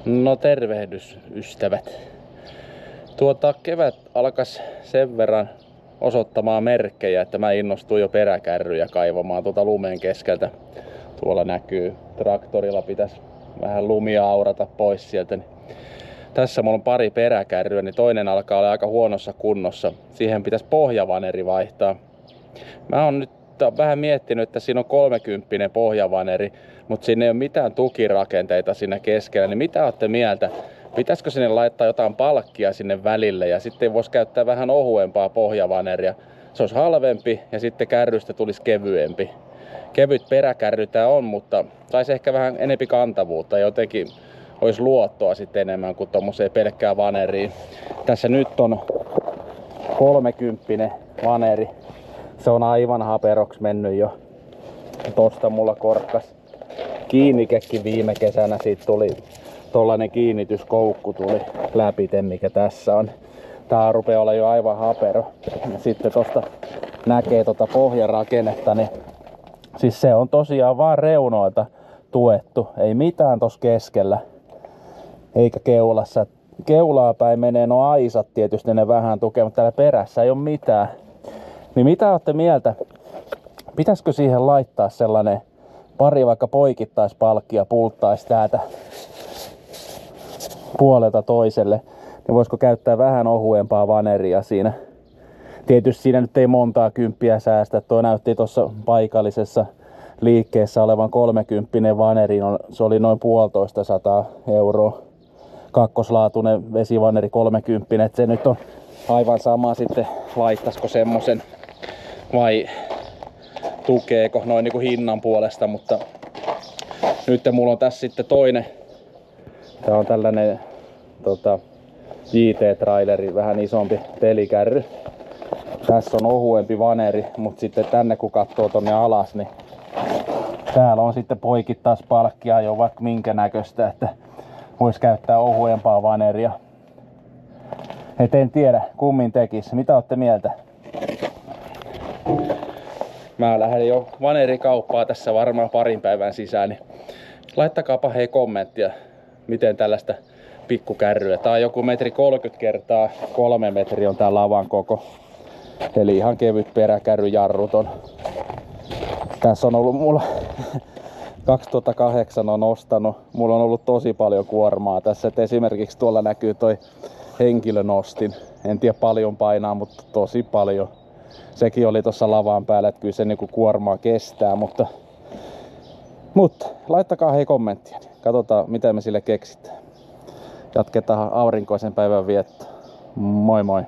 No tervehdys ystävät. Kevät alkas sen verran osoittamaan merkkejä, että mä innostuin jo peräkärryjä kaivamaan lumen keskeltä. Tuolla näkyy traktorilla, pitäisi vähän lumia aurata pois sieltä. Tässä mulla on pari peräkärryä, niin toinen alkaa olla aika huonossa kunnossa. Siihen pitäisi pohjavaneri vaihtaa. Mä oon nyt vähän miettinyt, että siinä on 30 pohjavaneri, mutta siinä ei ole mitään tukirakenteita siinä keskellä. Niin mitä olette mieltä? Pitäisikö sinne laittaa jotain palkkia sinne välille ja sitten voisi käyttää vähän ohuempaa pohjavaneria? Se olisi halvempi ja sitten kärrystä tulisi kevyempi. Kevyt peräkärry tää on, mutta saisi ehkä vähän enempi kantavuutta. Jotenkin olisi luottoa sitten enemmän kuin tommoseen pelkkään vaneriin. Tässä nyt on 30 vaneri. Se on aivan haperoksi mennyt jo. Tosta mulla korkkas kiinnikekin viime kesänä. Siitä tuli tollanen kiinnityskoukku tuli läpite, mikä tässä on. Tää rupeaa olla jo aivan hapero. Ja sitten tosta näkee pohjarakennetta, niin siis se on tosiaan vaan reunoilta tuettu. Ei mitään tossa keskellä. Eikä keulassa. Keulaa päin menee no aisat tietysti, ne vähän tukee, mutta täällä perässä ei ole mitään. Niin mitä olette mieltä? Pitäisikö siihen laittaa sellainen pari vaikka poikittaispalkkia pulttaisi täältä puolelta toiselle? Niin voisiko käyttää vähän ohuempaa vaneria siinä? Tietysti siinä nyt ei montaa kymppiä säästä. Tuo näytti tuossa paikallisessa liikkeessä olevan 30 vaneri. Se oli noin 150 €. Kakkoslaatuinen vesivaneri 30. Et se nyt on aivan sama sitten laittaisiko semmosen vai tukeeko noin niinku hinnan puolesta, mutta nyt mulla on tässä sitten toinen. Tää on tällainen JT-traileri, vähän isompi pelikärry. Tässä on ohuempi vaneri, mutta sitten tänne kun katsoo tonne alas, niin täällä on sitten poikittaispalkkia jo vaikka minkä näköistä, että voisi käyttää ohuempaa vaneria. Et en tiedä, kummin tekis. Mitä olette mieltä? Mä lähden jo vanerikauppaa tässä varmaan parin päivän sisään, niin laittakaapa hei kommenttia, miten tällaista pikkukärryä. Tää on joku 1,30 kertaa 3 metriä on tää lavan koko. Eli ihan kevyt peräkärryjarruton. Tässä on ollut mulla 2008 on ostanut. Mulla on ollut tosi paljon kuormaa tässä. Et esimerkiksi tuolla näkyy toi henkilönostin. En tiedä paljon painaa, mutta tosi paljon. Sekin oli tuossa lavan päällä, että kyllä se niinku kuormaa kestää, mutta laittakaa hei kommenttia. Katsotaan mitä me sille keksitään. Jatketaan aurinkoisen päivän viettoa. Moi moi!